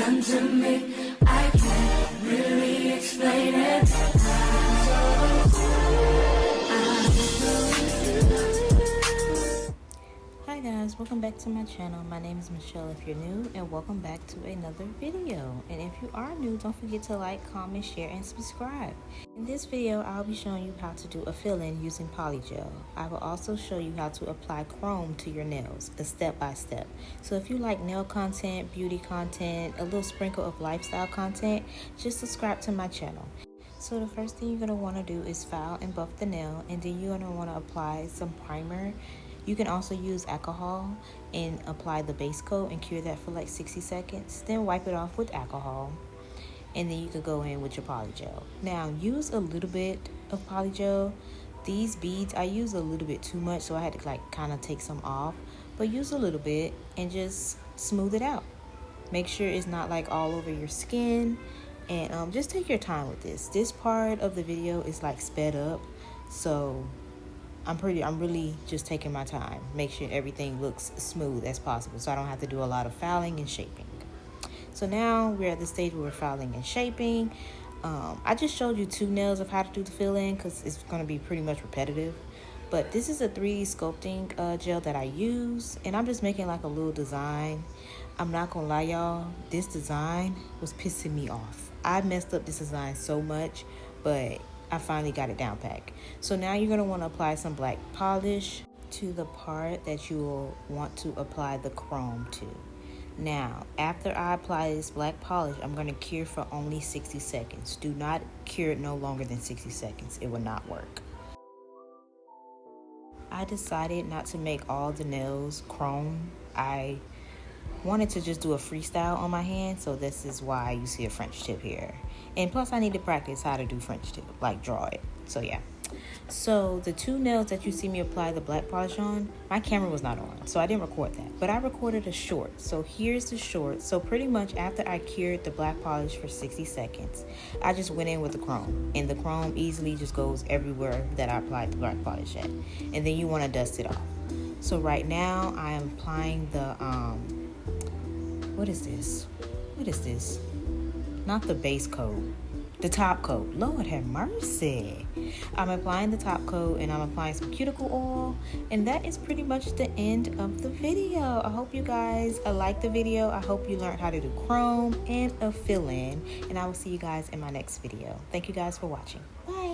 done to me. I can't really explain it. Hi guys, welcome back to my channel. My name is Michelle if you're new, and welcome back to another video. And if you are new, don't forget to like, comment, share, and subscribe. In this video, I'll be showing you how to do a fill-in using Polygel. I will also show you how to apply chrome to your nails, a step-by-step. So if you like nail content, beauty content, a little sprinkle of lifestyle content, just subscribe to my channel. So the first thing you're going to want to do is file and buff the nail, and then you're going to want to apply some primer. You can also use alcohol and apply the base coat and cure that for like 60 seconds. Then wipe it off with alcohol, and then you could go in with your polygel. Now use a little bit of polygel. These beads, I use a little bit too much, so I had to like kind of take some off. But use a little bit and just smooth it out. Make sure it's not like all over your skin, and just take your time with this. This part of the video is like sped up, so I'm really just taking my time. Make sure everything looks smooth as possible so I don't have to do a lot of filing and shaping. So now we're at the stage where we're filing and shaping. I just showed you 2 nails of how to do the fill-in because it's going to be pretty much repetitive. But this is a 3D sculpting gel that I use, and I'm just making like a little design. I'm not going to lie, y'all. This design was pissing me off. I messed up this design so much, but I finally got it down pat. So now you're going to want to apply some black polish to the part that you will want to apply the chrome to. Now, after I apply this black polish, I'm going to cure for only 60 seconds. Do not cure it no longer than 60 seconds. It will not work. I decided not to make all the nails chrome. I wanted to just do a freestyle on my hand, so this is why you see a French tip here. And plus I need to practice how to do French tip, like draw it. So yeah. So the 2 nails that you see me apply the black polish on, my camera was not on, so I didn't record that. But I recorded a short. So here's the short. So pretty much after I cured the black polish for 60 seconds, I just went in with the chrome. And the chrome easily just goes everywhere that I applied the black polish at. And then you want to dust it off. So right now I am applying the what is this? What is this? Not the base coat, the top coat. Lord have mercy. I'm applying the top coat, and I'm applying some cuticle oil, and that is pretty much the end of the video. I hope you guys liked the video. I hope you learned how to do chrome and a fill-in, and I will see you guys in my next video. Thank you guys for watching. Bye.